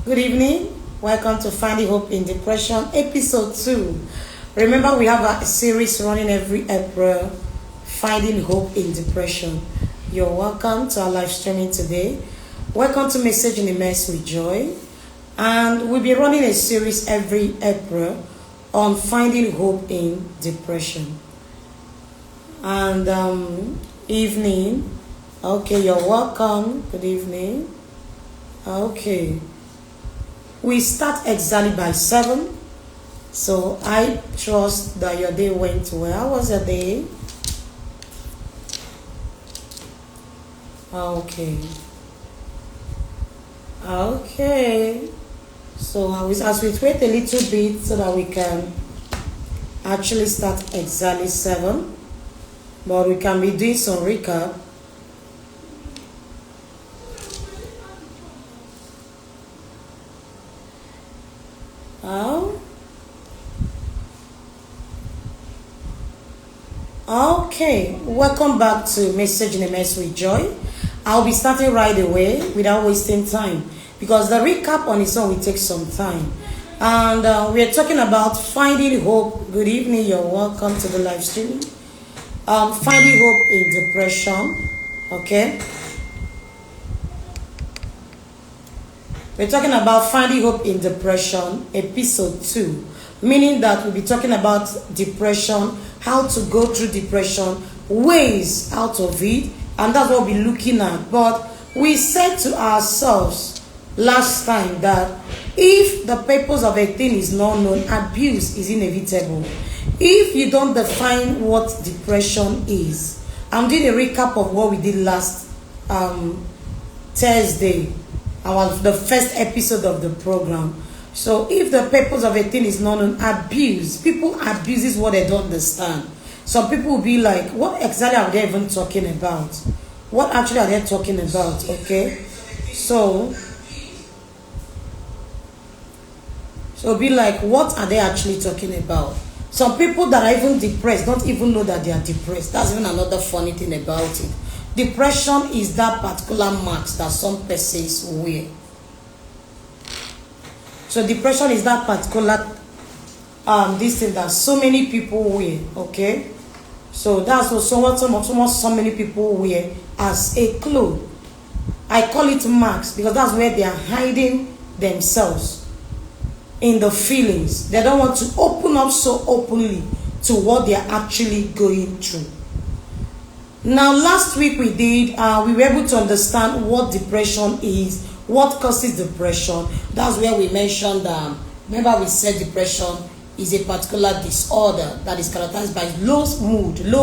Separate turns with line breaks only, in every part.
Good evening. Welcome to Finding Hope in Depression, episode 2. Remember, we have a series running every April, Finding Hope in Depression. You're welcome to our live streaming today. Welcome to Message in a Mess with Joy. And we'll be running a series every April on Finding Hope in Depression. And evening. Okay, you're welcome. Good evening. Okay. We start exactly by 7. So I trust that your day went well. How was your day? Okay. Okay. So as we wait a little bit so that we can actually start exactly 7. But we can be doing some recap. Okay, welcome back to Message in a Mess with Joy. I'll be starting right away without wasting time because the recap on its own will take some time. And we're talking about finding hope. Good evening, you're welcome to the live stream. Finding hope in depression. Okay. We're talking about finding hope in depression, episode 2. Meaning that we'll be talking about depression, how to go through depression, ways out of it, and that's what we'll be looking at. But we said to ourselves last time that if the purpose of a thing is not known, abuse is inevitable. If you don't define what depression is, I'm doing a recap of what we did last Thursday, the first episode of the program. So if the purpose of a thing is not known, abuse, people abuses what they don't understand. Some people will be like, what exactly are they even talking about? What actually are they talking about? Okay, so be like, what are they actually talking about? Some people that are even depressed don't even know that they are depressed. That's even another funny thing about it. Depression is that particular marks that some persons wear. So depression is that particular this thing that so many people wear. Okay, so that's what so many people wear as a cloth. I call it marks because that's where they are hiding themselves in the feelings. They don't want to open up so openly to what they are actually going through. Now, last week we were able to understand what depression is, what causes depression. That's where we mentioned, remember we said depression is a particular disorder that is characterized by low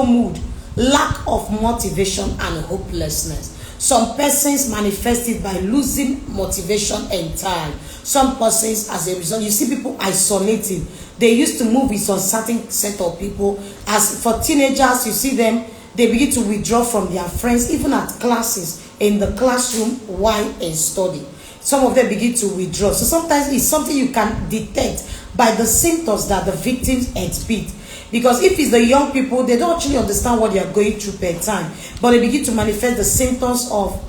mood, lack of motivation and hopelessness. Some persons manifest it by losing motivation entirely. Some persons, as a result, you see people isolating. They used to move with a certain set of people. As for teenagers, you see them, they begin to withdraw from their friends, even at classes, in the classroom, while in study. Some of them begin to withdraw. So sometimes it's something you can detect by the symptoms that the victims exhibit. Because if it's the young people, they don't actually understand what they are going through per time. But they begin to manifest the symptoms of,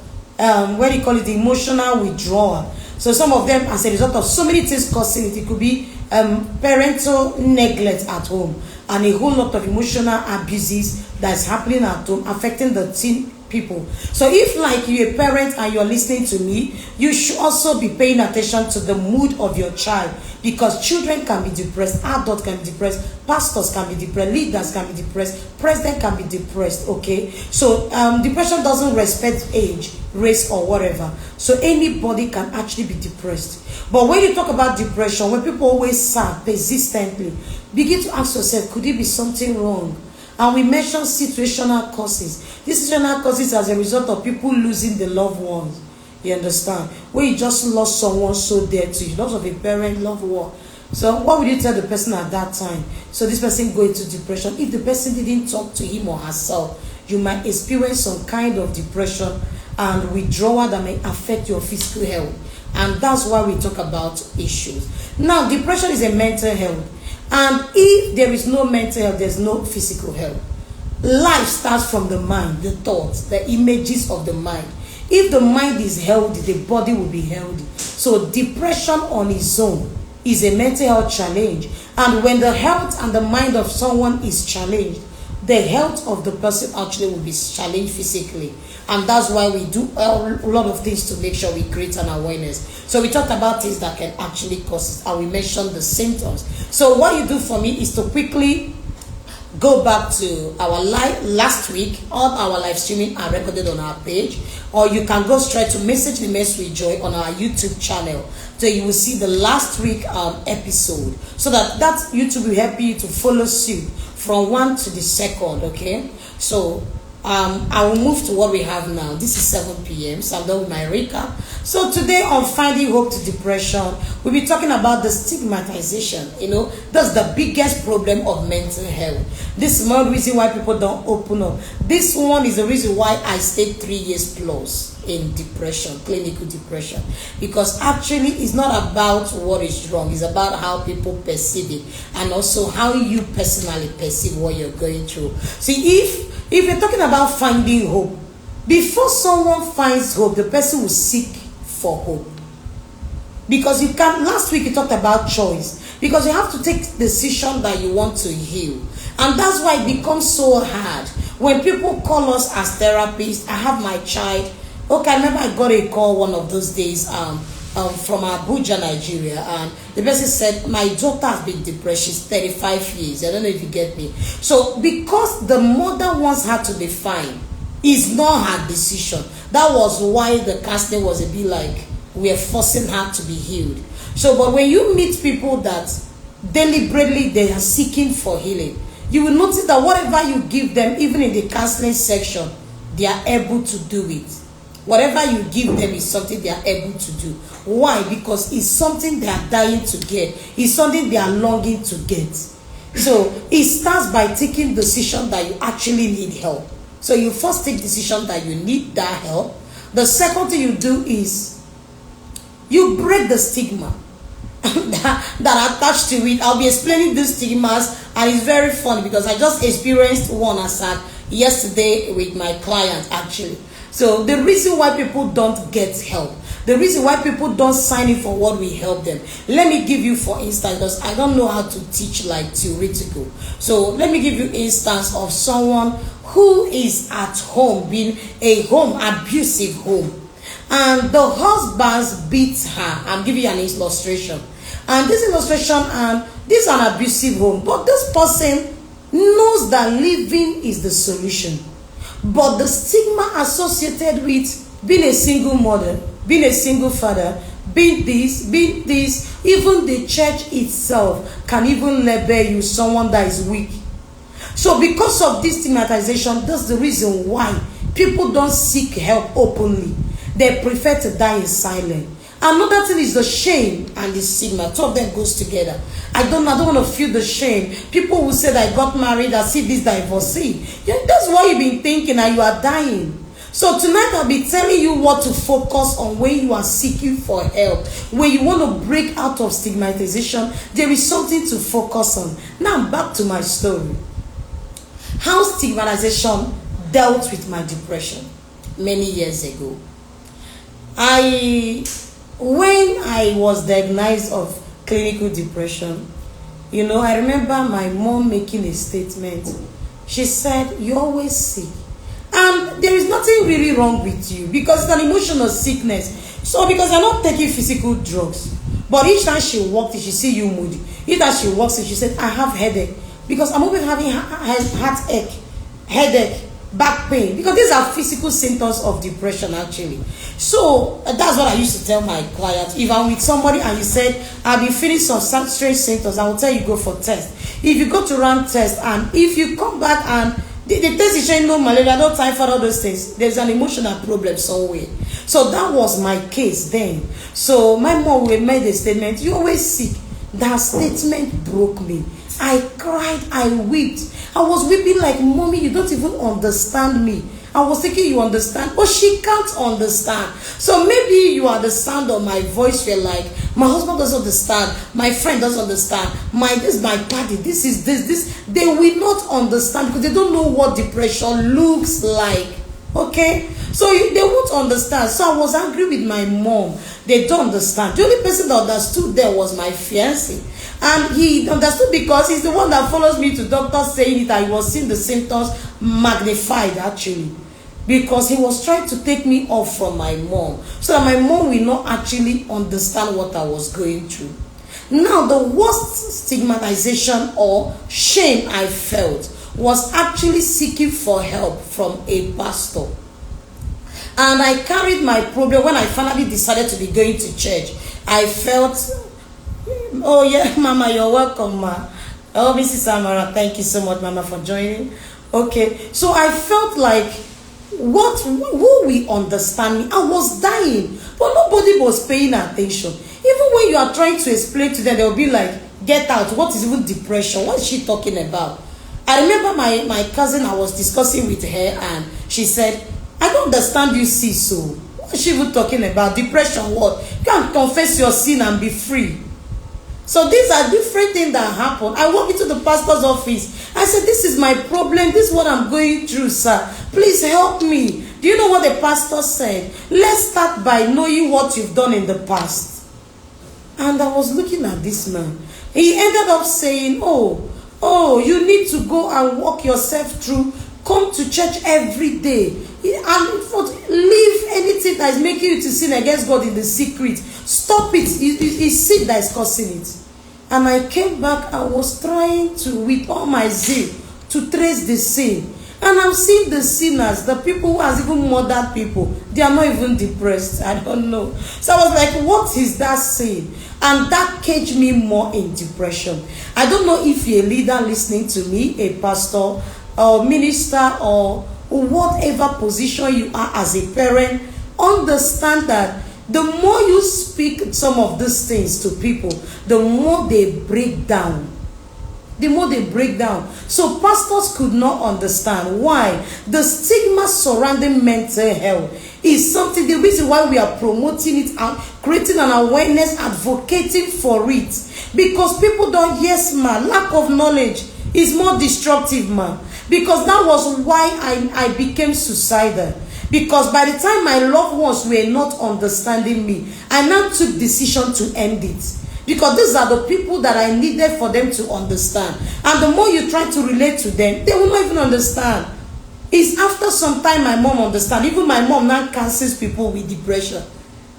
what you call it, the emotional withdrawal. So some of them, as a result of so many things causing it, it could be parental neglect at home and a whole lot of emotional abuses that's happening at home, affecting the teen people. So if like you're a parent and you're listening to me, you should also be paying attention to the mood of your child, because children can be depressed, adults can be depressed, pastors can be depressed, leaders can be depressed, president can be depressed. Okay, so depression doesn't respect age, race, or whatever. So anybody can actually be depressed. But when you talk about depression, when people always sad persistently, begin to ask yourself, could it be something wrong? And we mentioned situational causes. These situational causes as a result of people losing the loved ones. You understand? When you just lost someone so dear to you, loss of a parent, loved one. So what would you tell the person at that time? So this person go into depression. If the person didn't talk to him or herself, you might experience some kind of depression and withdrawal that may affect your physical health. And that's why we talk about issues. Now, depression is a mental health. And if there is no mental health, there's no physical health. Life starts from the mind, the thoughts, the images of the mind. If the mind is healthy, the body will be healthy. So depression on its own is a mental health challenge. And when the health and the mind of someone is challenged, the health of the person actually will be challenged physically. And that's why we do a lot of things to make sure we create an awareness. So we talked about things that can actually cause it, and we mentioned the symptoms. So what you do for me is to quickly go back to our last week. All our live streaming are recorded on our page, or you can go straight to Message the Mess with Joy on our YouTube channel. So you will see the last week episode, so that YouTube will help you to follow suit from one to the second. Okay, so I will move to what we have now. This is 7 p.m. so I'm done with my recap. So today on Finding Hope to Depression, we'll be talking about the stigmatization. That's the biggest problem of mental health. This is one reason why people don't open up. This one is the reason why I stayed 3 years plus in depression, clinical depression, because actually it's not about what is wrong, it's about how people perceive it, and also how you personally perceive what you're going through. See, if you're talking about finding hope, before someone finds hope, the person will seek for hope. Because you can't, last week you talked about choice, because you have to take the decision that you want to heal. And that's why it becomes so hard when people call us as therapists. I have my child. Okay, I remember I got a call one of those days from Abuja, Nigeria, and the person said, my daughter has been depressed, she's 35 years. I don't know if you get me. So because the mother wants her to be fine, it's not her decision. That was why the counseling was a bit like, we're forcing her to be healed. So, but when you meet people that deliberately they are seeking for healing, you will notice that whatever you give them, even in the counseling section, they are able to do it. Whatever you give them is something they are able to do. Why? Because it's something they are dying to get. It's something they are longing to get. So it starts by taking the decision that you actually need help. So you first take decision that you need that help. The second thing you do is you break the stigma that attached to it. I'll be explaining these stigmas, and it's very funny because I just experienced one aside yesterday with my client actually. So the reason why people don't get help, the reason why people don't sign in for what we help them. Let me give you, for instance, because I don't know how to teach like theoretical. So let me give you instance of someone who is at home, being a home, abusive home, and the husband beats her. I'm giving you an illustration. And this illustration, and this is an abusive home, but this person knows that living is the solution. But the stigma associated with being a single mother, being a single father, being this, even the church itself can even label you someone that is weak. So because of this stigmatization, that's the reason why people don't seek help openly. They prefer to die in silence. Another thing is the shame and the stigma. Two of them goes together. I don't want to feel the shame. People will say that I got married as if this divorcee. Yeah, that's what you've been thinking and you are dying. So tonight I'll be telling you what to focus on when you are seeking for help. When you want to break out of stigmatization, there is something to focus on. Now back to my story. How stigmatization dealt with my depression many years ago. When I was diagnosed of clinical depression, I remember my mom making a statement. She said, "You're always sick. And there is nothing really wrong with you because it's an emotional sickness. So because you're not taking physical drugs." But each time she walked, she see you moody. Each time she walks, she said, "I have headache because I'm always having heartache, headache, back pain," because these are physical symptoms of depression actually. So that's what I used to tell my clients. If I'm with somebody and you said, "I've been feeling some strange symptoms," I will tell you, go for test. If you go to run test and if you come back and the test is showing no malaria, no typhoid, all those things, there's an emotional problem somewhere. So that was my case then. So my mom made a statement, "You always sick." That statement broke me. I cried, I wept. I was weeping like, "Mommy, you don't even understand me." I was thinking you understand, but she can't understand. So maybe you are the sound of my voice. You're like, my husband doesn't understand, my friend doesn't understand, this is my party, this is this. They will not understand because they don't know what depression looks like. Okay? So they won't understand. So I was angry with my mom. They don't understand. The only person that understood there was my fiancé. And he understood because he's the one that follows me to doctors saying it, and he was seeing the symptoms magnified actually. Because he was trying to take me off from my mom, so that my mom will not actually understand what I was going through. Now, the worst stigmatization or shame I felt was actually seeking for help from a pastor. And I carried my problem when I finally decided to be going to church. I felt, oh yeah, Mama, you're welcome, ma. Oh, Mrs. Amara, thank you so much, Mama, for joining. Okay, so I felt like, who will understand me? I was dying, but nobody was paying attention. Even when you are trying to explain to them, they'll be like, get out, what is even depression? What is she talking about? I remember my cousin, I was discussing with her, and she said, I don't understand you, see, so what is she even talking about? Depression, what? You can confess your sin and be free. So these are different things that happen. I walk into the pastor's office. I said, this is my problem. This is what I'm going through, sir. Please help me. Do you know what the pastor said? Let's start by knowing what you've done in the past. And I was looking at this man. He ended up saying, oh, you need to go and walk yourself through. Come to church every day. And leave anything that is making you to sin against God in the secret. Stop it. It's sin that is causing it. And I came back. I was trying to, with all my zeal, to trace the sin. And I'm seeing the sinners, the people who has even murdered people. They are not even depressed. I don't know. So I was like, what is that saying? And that caged me more in depression. I don't know if you're a leader listening to me, a pastor, or minister, or whatever position you are as a parent. Understand that the more you speak some of these things to people, the more they break down. The more they break down. So pastors could not understand why the stigma surrounding mental health is something, the reason why we are promoting it and creating an awareness, advocating for it. Because people don't, yes, man, lack of knowledge is more destructive, man. Because that was why I became suicidal. Because by the time my loved ones were not understanding me, I now took decision to end it. Because these are the people that I needed for them to understand. And the more you try to relate to them, they will not even understand. It's after some time my mom understands. Even my mom now cancels people with depression.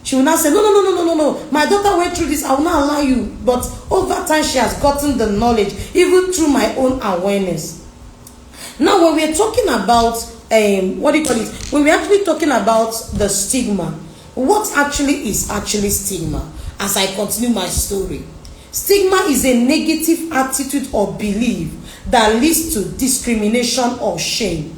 She will now say, no. My daughter went through this. I will not allow you. But over time, she has gotten the knowledge, even through my own awareness. Now, when we're talking about, when we're actually talking about the stigma, what actually is actually stigma? As I continue my story, stigma is a negative attitude or belief that leads to discrimination or shame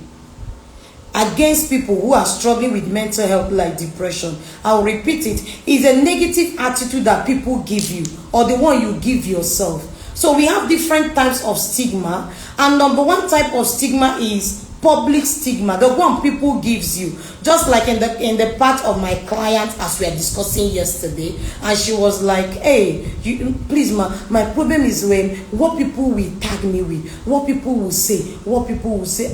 against people who are struggling with mental health like depression. I'll repeat it. It's a negative attitude that people give you, or the one you give yourself. So we have different types of stigma, and number one type of stigma is public stigma, the one people gives you. Just like in the part of my client, as we were discussing yesterday, and she was like, hey, please, my problem is when what people will tag me with, what people will say.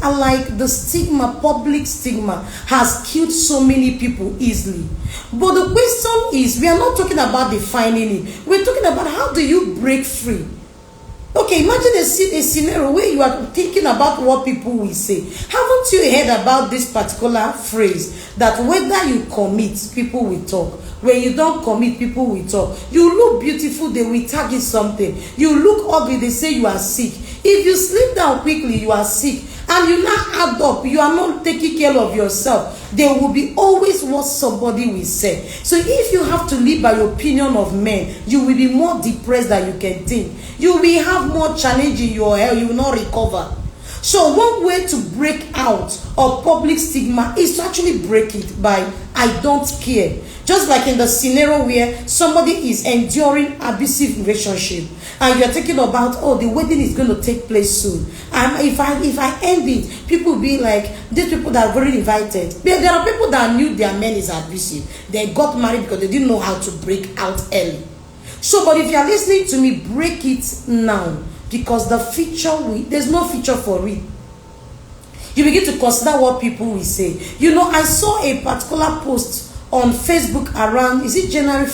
And like the stigma, public stigma has killed so many people easily. But the question is, we are not talking about defining it. We're talking about how do you break free. Okay, imagine a scenario where you are thinking about what people will say. Haven't you heard about this particular phrase that whether you commit, people will talk. When you don't commit, people will talk. You look beautiful, they will tag you something. You look ugly, they say you are sick. If you sleep down quickly, you are sick. And you now add up, you are not taking care of yourself. There will be always what somebody will say. So if you have to live by the opinion of men, you will be more depressed than you can think. You will have more challenge in your health, you will not recover. So one way to break out of public stigma is to actually break it by I don't care. Just like in the scenario where somebody is enduring abusive relationship and you're thinking about, oh, the wedding is going to take place soon. And if I end it, people will be like, these people that are very invited. There are people that knew their man is abusive. They got married because they didn't know how to break out early. So, but if you are listening to me, break it now. Because the future, there's no future for it. You begin to consider what people will say. You know, I saw a particular post on Facebook around, is it January,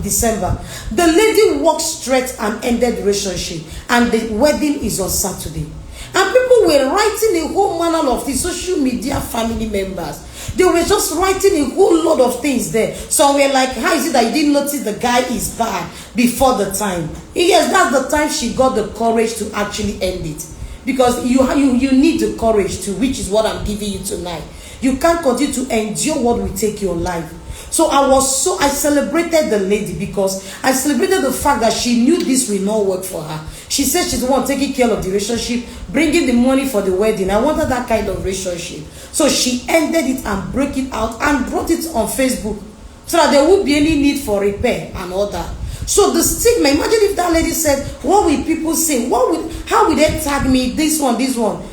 December? The lady walked straight and ended the relationship, and the wedding is on Saturday. And people were writing a whole manner of the social media family members. They were just writing a whole lot of things there. So we're like, how is it that you didn't notice the guy is bad before the time? Yes, that's the time she got the courage to actually end it. Because you need the courage to, which is what I'm giving you tonight. You can't continue to endure what will take your life. So I celebrated the lady, because I celebrated the fact that she knew this will not work for her. She said she's the one taking care of the relationship, bringing the money for the wedding. I wanted that kind of relationship. So she ended it and broke it out and brought it on Facebook, so that there won't be any need for repair and all that. So the stigma, imagine if that lady said, what will people say? How will they tag me? This one.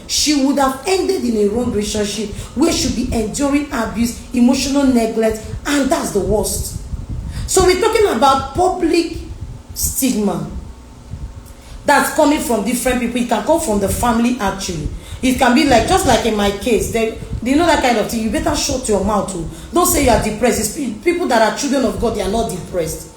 She would have ended in a wrong relationship where she'd be enduring abuse, emotional neglect, and that's the worst. So we're talking about public stigma that's coming from different people. It can come from the family actually. It can be like, just like in my case, you know that kind of thing. You better shut your mouth too. Don't say you are depressed. It's people that are children of God, they are not depressed.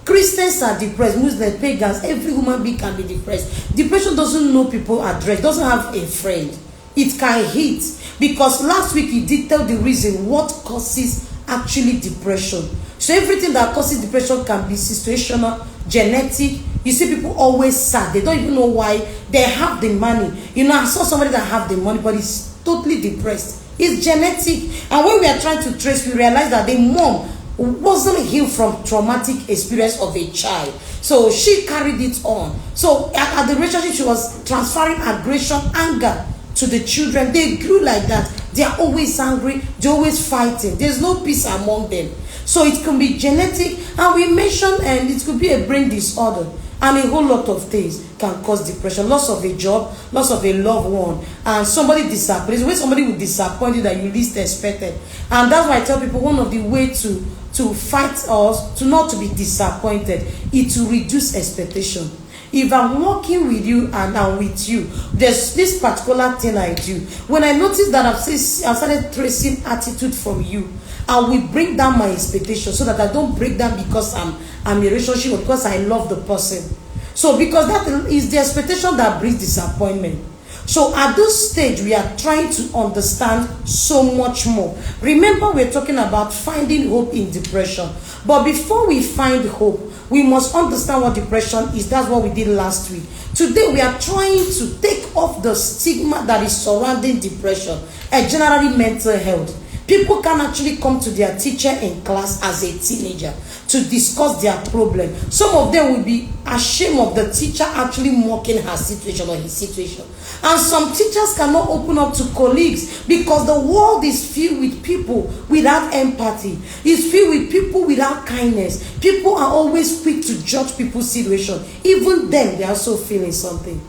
Christians are depressed, Muslims, pagans, every human being can be depressed. Depression doesn't know people address, doesn't have a friend. It can hit. Because last week you did tell the reason what causes actually depression. So everything that causes depression can be situational, genetic. You see people always sad. They don't even know why. They have the money. You know, I saw somebody that have the money, but is totally depressed. It's genetic. And when we are trying to trace, we realize that the mom wasn't healed from traumatic experience of a child, so she carried it on. So at the relationship, she was transferring aggression, anger to the children. They grew like that. They are always angry, they're always fighting, there's no peace among them. So it can be genetic, and we mentioned, and it could be a brain disorder, and a whole lot of things can cause depression. Loss of a job, loss of a loved one, and somebody disappointed. When somebody will disappoint you that you least expected. And that's why I tell people, one of the ways to fight us, to not to be disappointed, is to reduce expectation. If I'm working with you and I'm with you, there's this particular thing I do. When I notice that I've started tracing attitude from you, I will bring down my expectation so that I don't break down because I'm in a relationship or because I love the person. So because that is the expectation that brings disappointment. So at this stage, we are trying to understand so much more. Remember, we're talking about finding hope in depression. But before we find hope, we must understand what depression is. That's what we did last week. Today, we are trying to take off the stigma that is surrounding depression and generally mental health. People can actually come to their teacher in class as a teenager to discuss their problem. Some of them will be ashamed of the teacher actually mocking her situation or his situation. And some teachers cannot open up to colleagues because the world is filled with people without empathy. It's filled with people without kindness. People are always quick to judge people's situation. Even them, they are also feeling something.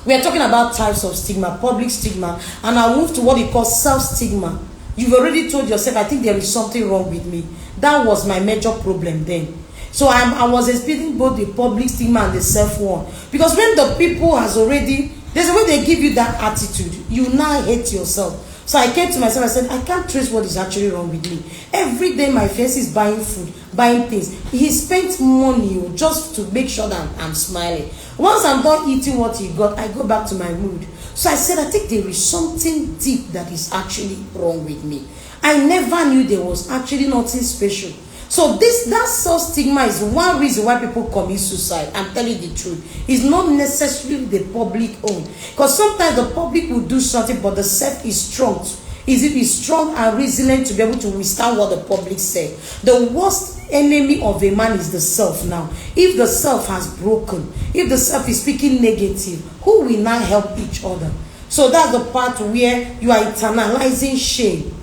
We are talking about types of stigma, public stigma, and I'll move to what we call self-stigma. You've already told yourself, I think there is something wrong with me. That was my major problem then. So I was experiencing both the public stigma and the self one. Because when the people has already, there's a way they give you that attitude, you now hate yourself. So I came to myself, I said, I can't trace what is actually wrong with me. Every day my face is buying food, buying things. He spent money just to make sure that I'm smiling. Once I'm done eating what he got, I go back to my mood. So I said, I think there is something deep that is actually wrong with me. I never knew there was actually nothing special. So that self-stigma is one reason why people commit suicide. I'm telling you the truth. It's not necessarily the public own. Because sometimes the public will do something, but the self is strong. Is strong and resilient to be able to withstand what the public say. The worst enemy of a man is the self now. If the self has broken, if the self is speaking negative, who will now help each other? So that's the part where you are internalizing shame.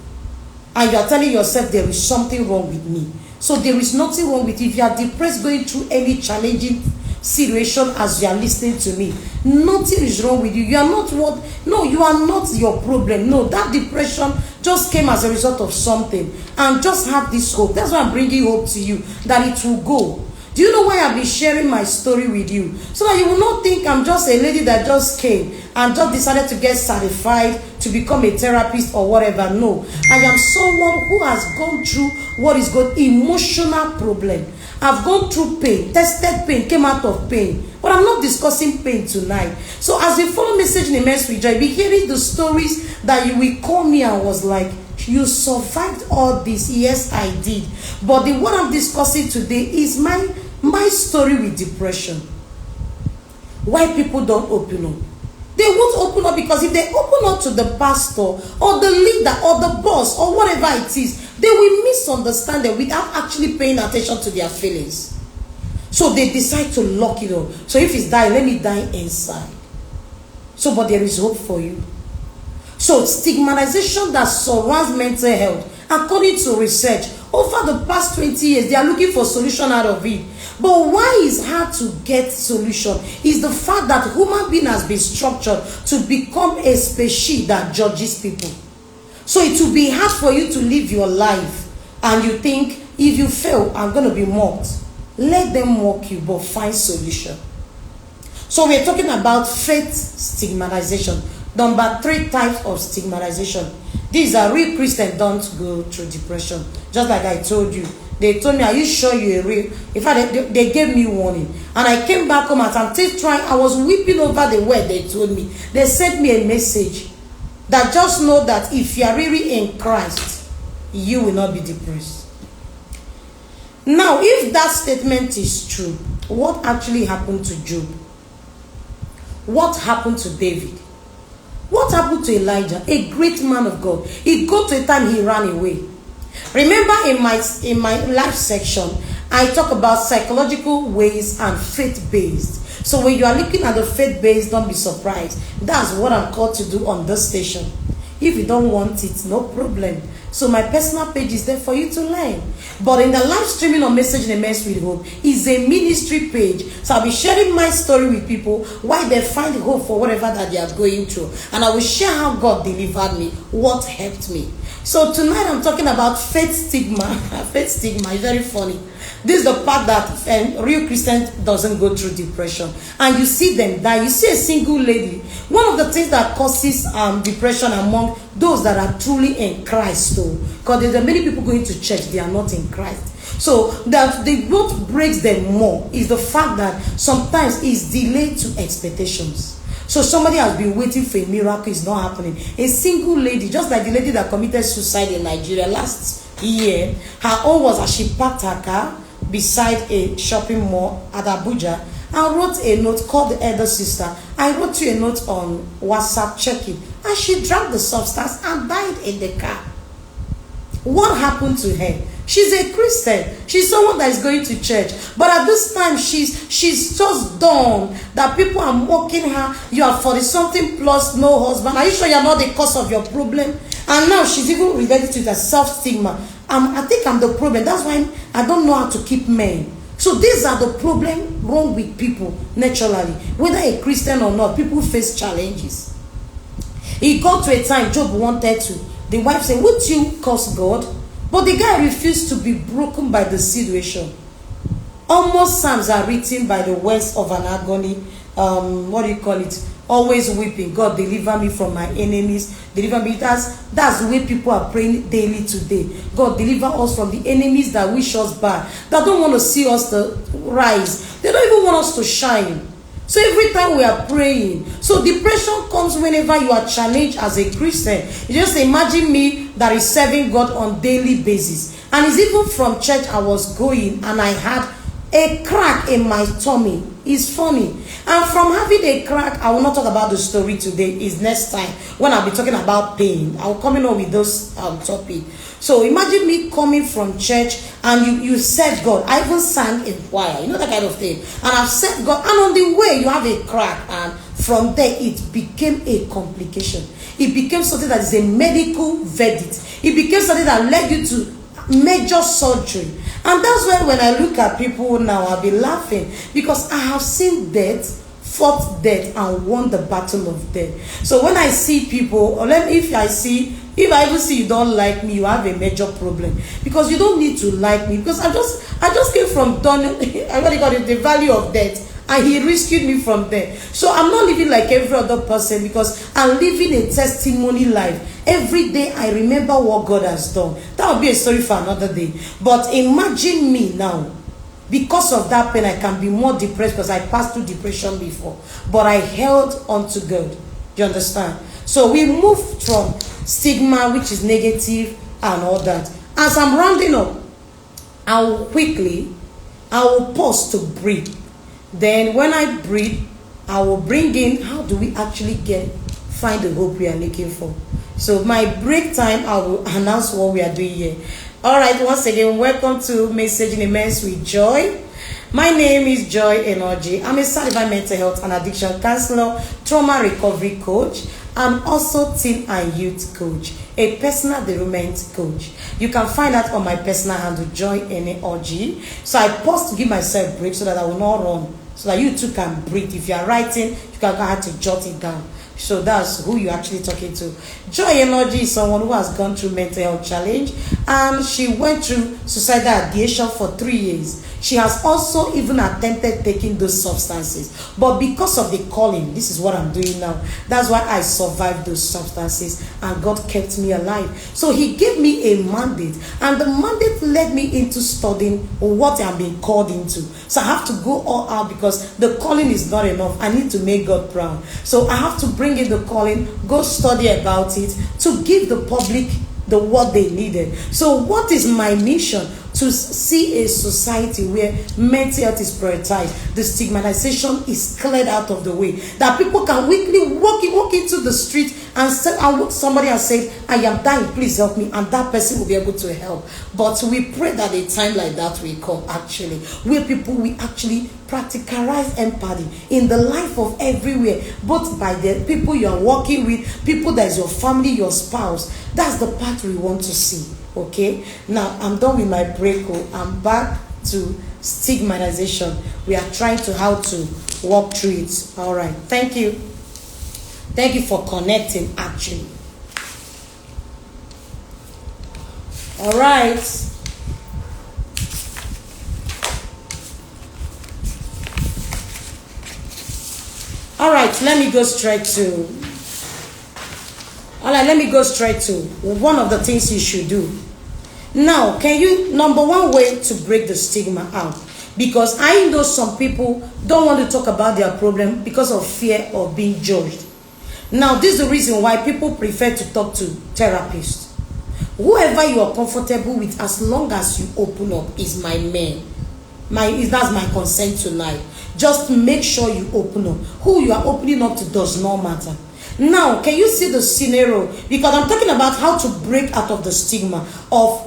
And you are telling yourself there is something wrong with me. So there is nothing wrong with you. If you are depressed, going through any challenging situation as you are listening to me, nothing is wrong with you. You are not what? No, you are not your problem. No, that depression just came as a result of something. And just have this hope. That's why I'm bringing hope to you, that it will go. Do you know why I've been sharing my story with you? So that you will not think I'm just a lady that just came and just decided to get certified to become a therapist or whatever. No, I am someone who has gone through what is called emotional problem. I've gone through pain, tested pain, came out of pain. But I'm not discussing pain tonight. So as you follow Message in Immense with Joy, be hearing the stories that you will call me and was like, you survived all this. Yes, I did. But the what I'm discussing today is my story with depression. Why people don't open up. They won't open up because if they open up to the pastor or the leader or the boss or whatever it is, they will misunderstand them without actually paying attention to their feelings. So they decide to lock it up. So if it's dying, let me die inside. So, but there is hope for you. So stigmatization that surrounds mental health, according to research, over the past 20 years, they are looking for solution out of it. But why it's hard to get solution is the fact that human being has been structured to become a species that judges people. So it will be hard for you to live your life and you think, if you fail, I'm going to be mocked. Let them mock you, but find solution. So we're talking about faith stigmatization. Number 3 types of stigmatization. These are real Christians don't go through depression. Just like I told you. They told me, are you sure you're real? In fact, they gave me warning. And I came back home and I'm still trying. I was weeping over the word they told me. They sent me a message that just know that if you are really in Christ, you will not be depressed. Now, if that statement is true, what actually happened to Job? What happened to David? What happened to Elijah, a great man of God? He got to a time he ran away. Remember in my life section, I talk about psychological ways and faith-based. So when you are looking at the faith-based, don't be surprised. That's what I'm called to do on this station. If you don't want it, no problem. So my personal page is there for you to learn. But in the live streaming on Message in Immense with Hope is a ministry page. So I'll be sharing my story with people, why they find hope for whatever that they are going through. And I will share how God delivered me, what helped me. So tonight I'm talking about faith stigma. Faith stigma is very funny. This is the part that real Christian doesn't go through depression. And you see them die. You see a single lady. One of the things that causes depression among those that are truly in Christ, though, because there are many people going to church, they are not in Christ. So that what breaks them more is the fact that sometimes it's delayed to expectations. So somebody has been waiting for a miracle, it's not happening. A single lady, just like the lady that committed suicide in Nigeria last year, her own was that she parked her car beside a shopping mall at Abuja and wrote a note, called the elder sister. I wrote you a note on WhatsApp, check it. And she drank the substance and died in the car. What happened to her? She's a Christian. She's someone that is going to church. But at this time, she's just done that people are mocking her. You are 40-something plus, no husband. Are you sure you're not the cause of your problem? And now she's even related to the self-stigma. I think I'm the problem. That's why I don't know how to keep men. So these are the problem wrong with people naturally. Whether a Christian or not, people face challenges. It got to a time Job wanted to. The wife said, would you curse God? But the guy refused to be broken by the situation. Almost psalms are written by the words of an agony. What do you call it? Always weeping. God, deliver me from my enemies. Deliver me. That's the way people are praying daily today. God, deliver us from the enemies that wish us bad. That don't want to see us rise. They don't even want us to shine. So every time we are praying, so depression comes whenever you are challenged as a Christian. You just imagine me that is serving God on daily basis. And it's even from church I was going and I had a crack in my tummy. It's funny. And from having a crack, I will not talk about the story today. It's next time when I'll be talking about pain. I'll come in with those topic. So imagine me coming from church and you serve God. I even sang in choir, you know, that kind of thing. And I've served God, and on the way you have a crack, and from there it became a complication. It became something that is a medical verdict. It became something that led you to major surgery. And that's why when I look at people now, I'll be laughing, because I have seen death, fought death, and won the battle of death. So when I see people, or if I see If I even see you don't like me, you have a major problem, because you don't need to like me, because I just came from done I really got it, the value of death, and he rescued me from there. So I'm not living like every other person, because I'm living a testimony life. Every day I remember what God has done. That would be a story for another day. But imagine me now. Because of that pain, I can be more depressed, because I passed through depression before. But I held on to God. Do you understand? So we moved from stigma, which is negative, and all that. As I'm rounding up, I will pause to breathe. Then when I breathe, I will bring in, how do we actually find the hope we are looking for? So my break time, I will announce what we are doing here. All right, once again, welcome to Messaging Immense with Joy. My name is Joy Energy. I'm a certified mental health and addiction counselor, trauma recovery coach. I'm also teen and youth coach, a personal development coach. You can find that on my personal handle, Joy Energy. So I pause to give myself a break so that I will not run, so that you too can breathe. If you are writing, you can go ahead to jot it down. So that's who you're actually talking to. Joy Energy is someone who has gone through mental health challenge, and she went through suicidal ideation for 3 years. She has also even attempted taking those substances. But because of the calling, this is what I'm doing now. That's why I survived those substances, and God kept me alive. So he gave me a mandate, and the mandate led me into studying what I'm being called into. So I have to go all out, because the calling is not enough. I need to make God proud. So I have to bring in the calling, go study about it, to give the public the what they needed. So what is my mission? To see a society where mental health is prioritized, the stigmatization is cleared out of the way, that people can weekly walk into the street and look somebody and say, I am dying, please help me, and that person will be able to help. But we pray that a time like that will come, actually, where people will actually practicalize empathy in the life of everywhere, both by the people you are working with, people that is your family, your spouse. That's the part we want to see. Okay, now I'm done with my break. I'm back to stigmatization. We are trying to how to walk through it. All right, thank you for connecting, actually. All right, let me go straight to one of the things you should do. Now, number one way to break the stigma out, because I know some people don't want to talk about their problem because of fear of being judged. Now, this is the reason why people prefer to talk to therapists. Whoever you are comfortable with, as long as you open up, is my man. That's my consent tonight. Just make sure you open up. Who you are opening up to does not matter. Now, can you see the scenario? Because I'm talking about how to break out of the stigma of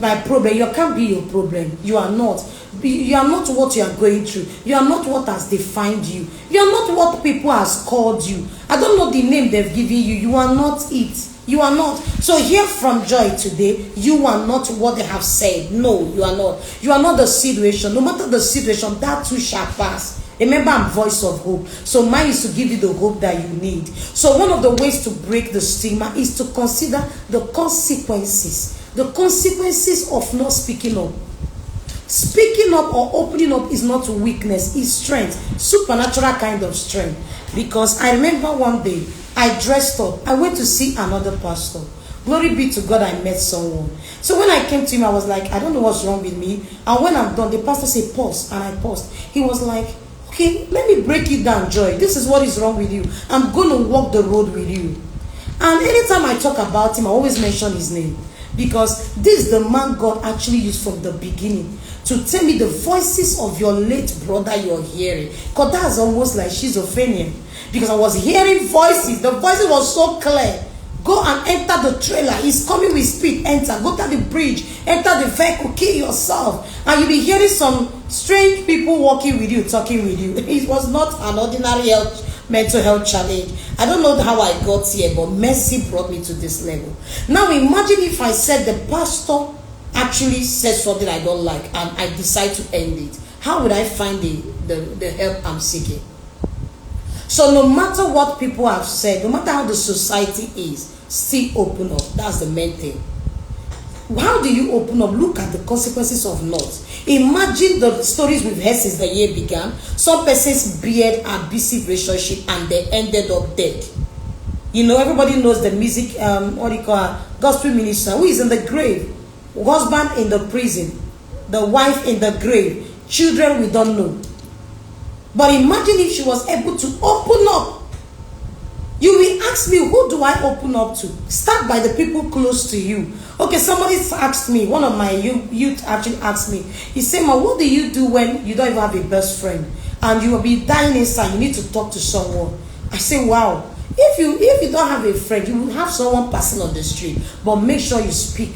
my problem. You can't be your problem. You are not. You are not what you are going through. You are not what has defined you. You are not what people has called you. I don't know the name they've given you. You are not it. You are not. So hear from Joy today. You are not what they have said. No, you are not. You are not the situation. No matter the situation, that too shall pass. Remember, I'm voice of hope. So mine is to give you the hope that you need. So one of the ways to break the stigma is to consider the consequences. The consequences of not speaking up. Speaking up or opening up is not weakness, it's strength. Supernatural kind of strength. Because I remember one day, I dressed up. I went to see another pastor. Glory be to God, I met someone. So when I came to him, I was like, I don't know what's wrong with me. And when I'm done, the pastor said, pause. And I paused. He was like, okay, let me break it down, Joy. This is what is wrong with you. I'm going to walk the road with you. And anytime I talk about him, I always mention his name. Because this is the man God actually used from the beginning to tell me the voices of your late brother you're hearing. Because that's almost like schizophrenia. Because I was hearing voices. The voices was so clear. Go and enter the trailer. He's coming with speed. Enter. Go to the bridge. Enter the vehicle. Kill yourself. And you'll be hearing some strange people walking with you, talking with you. It was not an ordinary mental health challenge. I don't know how I got here, but mercy brought me to this level. Now imagine if I said the pastor actually said something I don't like and I decide to end it. How would I find the help I'm seeking? So no matter what people have said, no matter how the society is, still open up. That's the main thing. How do you open up? Look at the consequences of not. Imagine the stories we've heard since the year began. Some persons beard abusive relationship and they ended up dead. You know, everybody knows the music, what do you call her? Gospel minister who is in the grave, husband in the prison, the wife in the grave, children we don't know. But imagine if she was able to open up. You will ask me, who do I open up to? Start by the people close to you. Okay, somebody asked me, one of my youth actually asked me, he said, "Ma, what do you do when you don't even have a best friend and you will be dying inside, you need to talk to someone?" I say, wow, if you don't have a friend, you will have someone passing on the street, but make sure you speak.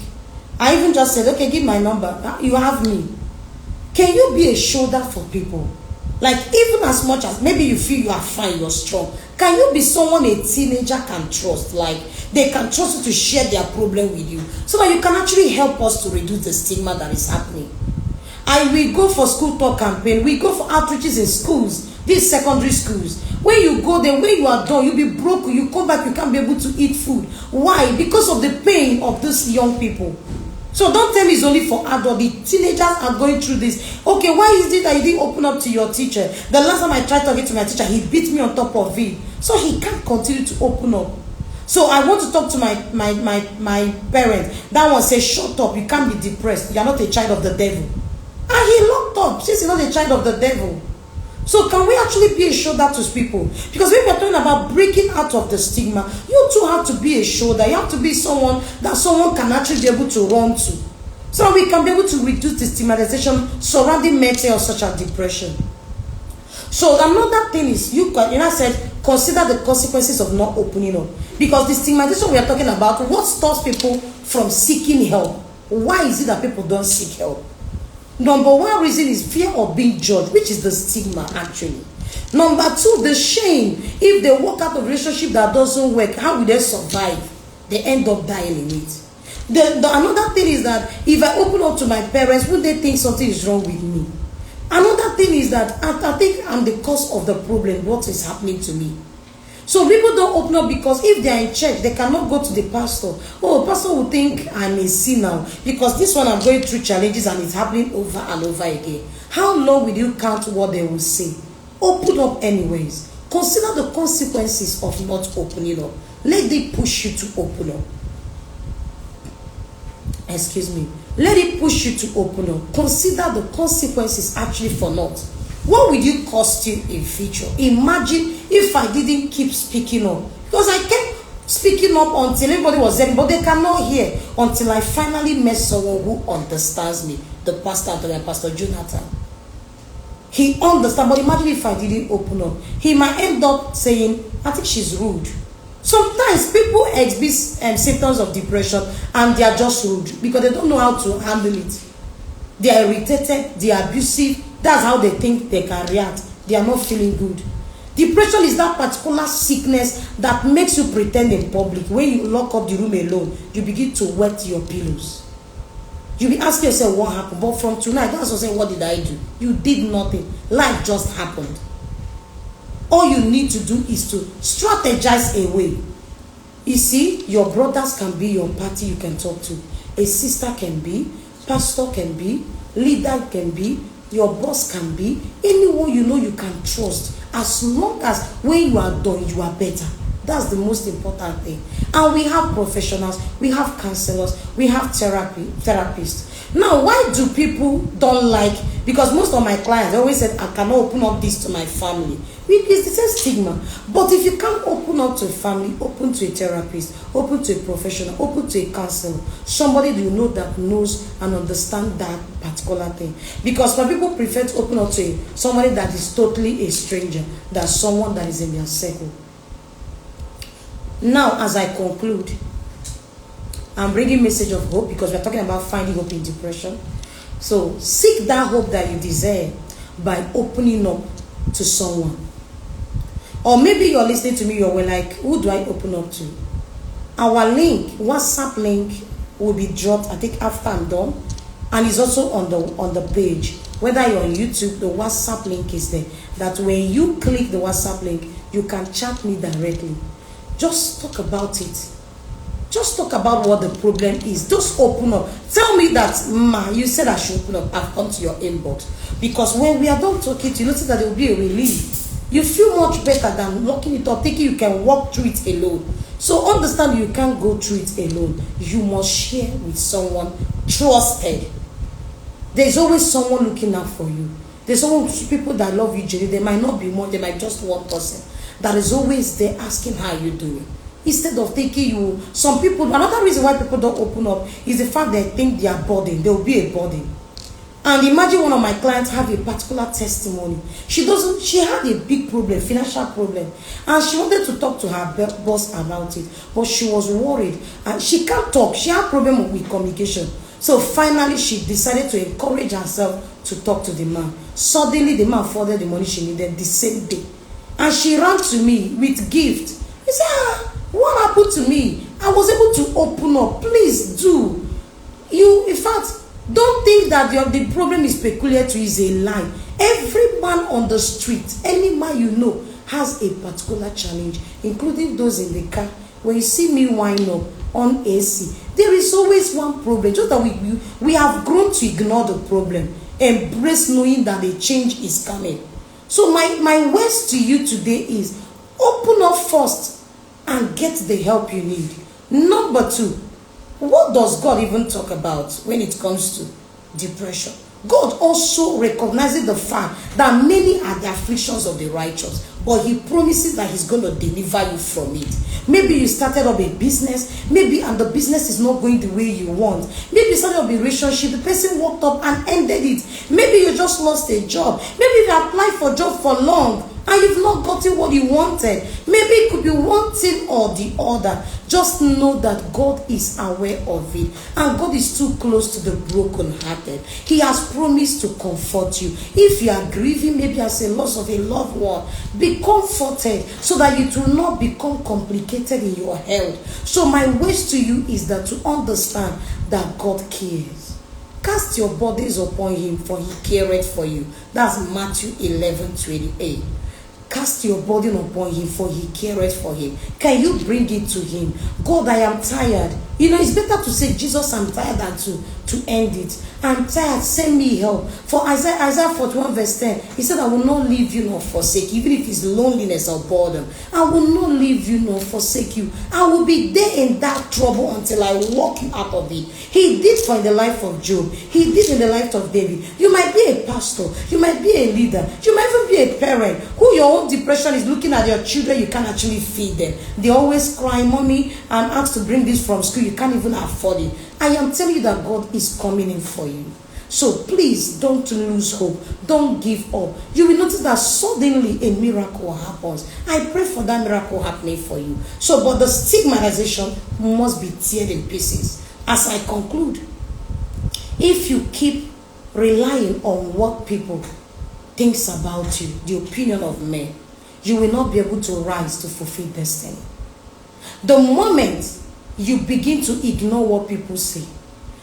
I even just said, okay, give my number, you have me. Can you be a shoulder for people? Like, even as much as maybe you feel you are fine, you're strong, can you be someone a teenager can trust? Like, they can trust you to share their problem with you, so that you can actually help us to reduce the stigma that is happening. And we go for school talk campaign, we go for outreaches in schools, these secondary schools. When you go there, when you are done, you'll be broke, you come back, you can't be able to eat food. Why? Because of the pain of these young people. So don't tell me it's only for adults. The teenagers are going through this. Okay, why is it that you didn't open up to your teacher? The last time I tried talking to my teacher, he beat me on top of it. So he can't continue to open up. So I want to talk to my parents. That one says, shut up, you can't be depressed. You are not a child of the devil. And he locked up since he's not a child of the devil. So can we actually be a shoulder to people? Because when we're talking about breaking out of the stigma, you too have to be a shoulder. You have to be someone that someone can actually be able to run to. So that we can be able to reduce the stigmatization surrounding mental health such as depression. So another thing is, you know, said, consider the consequences of not opening up. Because the stigmatization we are talking about, what stops people from seeking help? Why is it that people don't seek help? Number one reason is fear of being judged, which is the stigma actually. Number two, the shame. If they walk out of a relationship that doesn't work, how will they survive? They end up dying in it. Another thing is that if I open up to my parents, would they think something is wrong with me? Another thing is that I think I'm the cause of the problem, what is happening to me. So people don't open up because if they are in church, they cannot go to the pastor. Oh, pastor will think I'm a sinner because this one I'm going through challenges and it's happening over and over again. How long will you count what they will say? Open up anyways. Consider the consequences of not opening up. Let it push you to open up. Excuse me. Let it push you to open up. Consider the consequences actually for not. What will you cost you in future? Imagine if I didn't keep speaking up. Because I kept speaking up until everybody was there, but they cannot hear until I finally met someone who understands me. The pastor, Pastor Jonathan. He understands, but imagine if I didn't open up. He might end up saying, I think she's rude. Sometimes people exhibit symptoms of depression and they are just rude because they don't know how to handle it. They are irritated, they are abusive. That's how they think they can react. They are not feeling good. Depression is that particular sickness that makes you pretend in public. When you lock up the room alone, you begin to wet your pillows. You'll be asking yourself what happened. But from tonight, that's what saying, what did I do? You did nothing. Life just happened. All you need to do is to strategize away. You see, your brothers can be your party you can talk to. A sister can be, pastor can be, leader can be, your boss can be, anyone you know you can trust. As long as when you are done, you are better. That's the most important thing. And we have professionals, we have counselors, we have therapists. Now, why do people don't like? Because most of my clients always said, I cannot open up this to my family. It's the same stigma. But if you can't open up to a family, open to a therapist, open to a professional, open to a counselor, somebody you know that knows and understands that particular thing. Because some people prefer to open up to somebody that is totally a stranger than someone that is in their circle. Now, as I conclude, I'm bringing a message of hope because we're talking about finding hope in depression. So seek that hope that you desire by opening up to someone. Or maybe you're listening to me, you're like, who do I open up to? Our link, WhatsApp link, will be dropped, I think, after I'm done. And it's also on the page. Whether you're on YouTube, the WhatsApp link is there. That when you click the WhatsApp link, you can chat me directly. Just talk about it. Just talk about what the problem is. Just open up. Tell me that, ma, you said I should open up. I've come to your inbox. Because when we are done talking to you, notice that there will be a relief. You feel much better than walking it up, thinking you can walk through it alone. So understand you can't go through it alone. You must share with someone trusted. There's always someone looking out for you. There's always people that love you, Jenny. They might not be more, they might just one person that is always there asking how you doing. Instead of thinking you, some people, another reason why people don't open up is the fact they think they are burden. There will be a burden. And imagine one of my clients have a particular testimony. She had a big problem, financial problem, and she wanted to talk to her boss about it, but she was worried and she can't talk. She had problem with communication. So finally, she decided to encourage herself to talk to the man. Suddenly, the man forwarded the money she needed the same day. And she ran to me with gift. He said, what happened to me? I was able to open up. Please do. In fact, don't think that the problem is peculiar to you, is a lie. Every man on the street, any man you know, has a particular challenge, including those in the car. When you see me wind up on AC, there is always one problem. Just that we have grown to ignore the problem, embrace knowing that a change is coming. So my words to you today is, open up first and get the help you need. Number 2, what does God even talk about when it comes to depression? God also recognizes the fact that many are the afflictions of the righteous, but he promises that he's going to deliver you from it. Maybe you started up a business, and the business is not going the way you want. Maybe you started up a relationship, the person walked up and ended it. Maybe you just lost a job. Maybe you applied for a job for long and you've not gotten what you wanted. Maybe it could be one thing or the other. Just know that God is aware of it, and God is too close to the brokenhearted. He has promised to comfort you. If you are grieving, maybe as a loss of a loved one, be comforted so that it will not become complicated in your health. So my wish to you is that to understand that God cares. Cast your burdens upon him, for he careth for you. That's Matthew 11:28. Cast your burden upon him, for he careth for him. Can you bring it to him? God, I am tired. It's better to say, Jesus, I'm tired, than to end it. I'm tired, send me help. For Isaiah 41 verse 10, he said, I will not leave you nor forsake you, even if it's loneliness or boredom. I will not leave you nor forsake you. I will be there in that trouble until I walk you out of it. He did for in the life of Job. He did in the life of David. You might be a pastor. You might be a leader. You might even be a parent who your own depression is looking at your children. You can't actually feed them. They always cry, mommy, I'm asked to bring this from school. You can't even afford it. I am telling you that God is coming in for you. So please don't lose hope. Don't give up. You will notice that suddenly a miracle happens. I pray for that miracle happening for you. So, but the stigmatization must be teared in pieces. As I conclude, if you keep relying on what people think about you, the opinion of men, you will not be able to rise to fulfill destiny. The moment you begin to ignore what people say,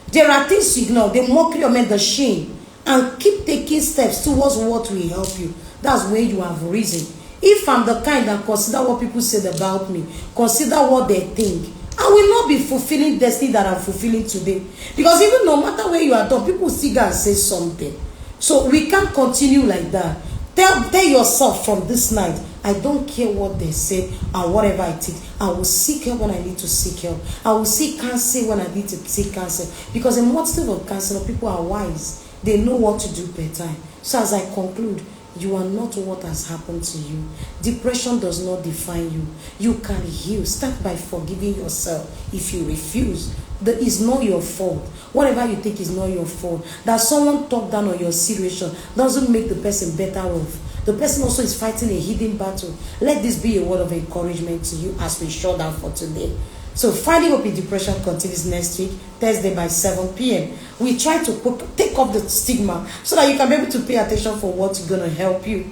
there are things you ignore, the mockery of men, the shame, and keep taking steps towards what will help you. That's where you have risen. If I'm the kind that consider what people said about me, consider what they think, I will not be fulfilling destiny that I'm fulfilling today. Because even no matter where you are done, people still gotta say something. So we can't continue like that. Tell yourself from this night, I don't care what they say and whatever it is. I will seek help when I need to seek help. I will seek counsel when I need to seek counsel. Because in multitude of counselors, people are wise. They know what to do per time. So as I conclude, you are not what has happened to you. Depression does not define you. You can heal. Start by forgiving yourself. If you refuse, that is not your fault. Whatever you think is not your fault. That someone talked down on your situation doesn't make the person better off. The person also is fighting a hidden battle. Let this be a word of encouragement to you as we shut down for today. So Fighting Hope in Depression continues next week, Thursday by 7 p.m. We try to take off the stigma so that you can be able to pay attention for what's going to help you.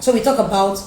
So we talk about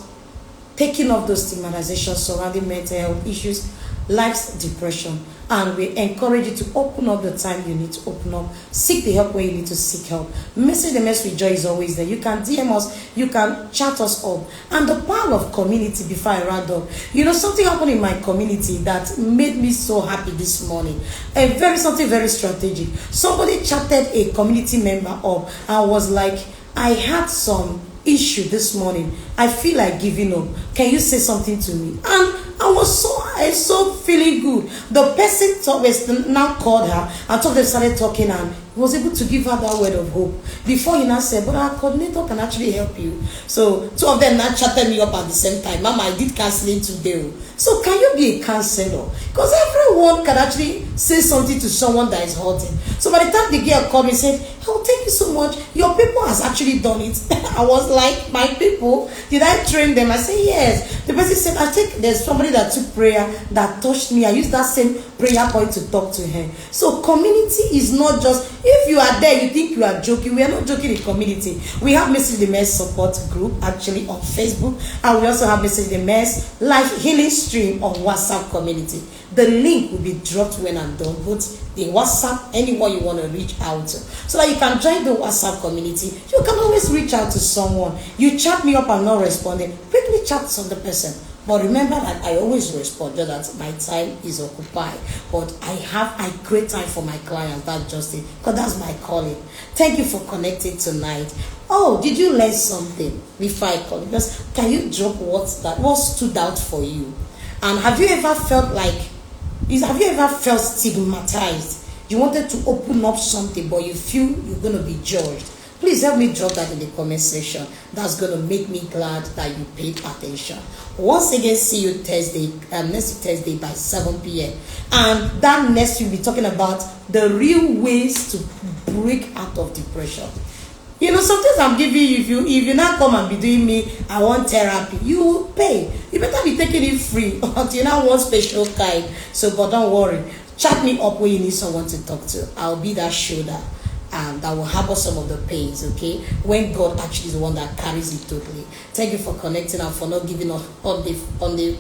taking off those stigmatizations surrounding mental health issues, life's depression, And we encourage you to open up the time you need to open up. Seek the help where you need to seek help. Message the mess with joy is always there. You can DM us, you can chat us up. And the power of community, before I round up, something happened in my community that made me so happy this morning. Something very strategic. Somebody chatted a community member up and was like, I had some issue this morning. I feel like giving up. Can you say something to me? And I was so feeling good. The person now called her and they started talking, and he was able to give her that word of hope. Before he now said, but our coordinator can actually help you. So two of them now chatted me up at the same time. Mama, I did counseling today. So can you be a counselor? Because everyone can actually say something to someone that is hurting. So by the time the girl called me and said, oh, thank you so much. Your people has actually done it. I was like, my people? Did I train them? I said, yes. The person said, I think there's somebody that took prayer that touched me. I used that same prayer point to talk to her. So community is not just, if you are there, you think you are joking. We are not joking in community. We have Message the Mess support group actually on Facebook. And we also have Message the Mess life healing stream on WhatsApp community. The link will be dropped when I'm done. Both the WhatsApp, anyone you want to reach out to, so that you can join the WhatsApp community. You can always reach out to someone. You chat me up, I'm not responding. Quickly chat to the person. But remember that I always respond, just that my time is occupied. But I create time for my clients. That's just it. Because that's my calling. Thank you for connecting tonight. Oh, did you learn something before I call? Because can you drop what stood out for you? And have you ever felt stigmatized? You wanted to open up something, but you feel you're going to be judged. Please help me drop that in the comment section. That's going to make me glad that you paid attention. Once again, see you next Thursday by 7 p.m. And that next we'll be talking about the real ways to break out of depression. Sometimes I'm giving you, if you now come and be doing me, I want therapy, you will pay. You better be taking it free until you now want special kind. So, but don't worry. Chat me up when you need someone to talk to. I'll be that shoulder. And that will harbor some of the pains, okay? When God actually is the one that carries it totally. Thank you for connecting and for not giving up on the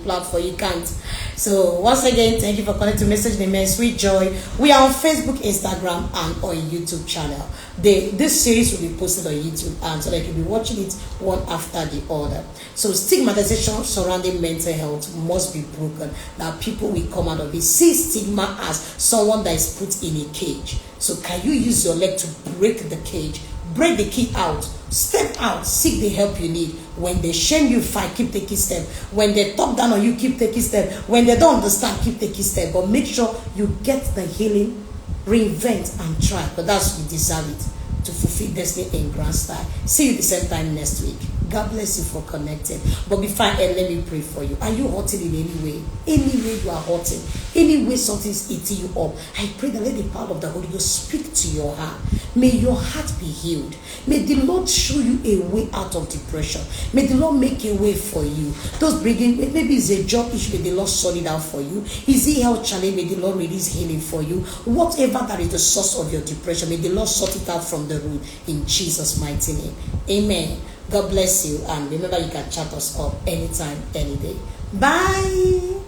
platform. You can't. So once again, thank you for connecting to Message the Man, Sweet Joy. We are on Facebook, Instagram, and on YouTube channel. This series will be posted on YouTube, and so that you can be watching it one after the other. So stigmatization surrounding mental health must be broken. That people will come out of it. See stigma as someone that is put in a cage. So can you use your leg to break the cage? Break the key out. Step out. Seek the help you need. When they shame you, fight, keep taking steps. When they talk down on you, keep taking steps. When they don't understand, keep taking steps. But make sure you get the healing, reinvent, and try. But that's what you deserve it, to fulfill destiny in grand style. See you the same time next week. God bless you for connecting. But before I end, let me pray for you. Are you hurting in any way? Any way you are hurting? Any way something is eating you up? I pray that let the power of the Holy Ghost speak to your heart. May your heart be healed. May the Lord show you a way out of depression. May the Lord make a way for you. Those bringing, maybe it's a job issue, may the Lord sort it out for you. Is it health challenge? May the Lord release healing for you. Whatever that is the source of your depression, may the Lord sort it out from the root in Jesus' mighty name. Amen. God bless you, and remember you can chat us up anytime, any day. Bye.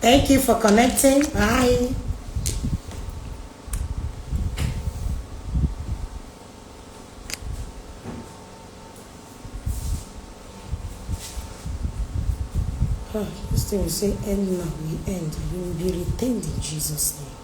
Thank you for connecting. Bye. This thing will say end now, we end. You will be retained in Jesus' name.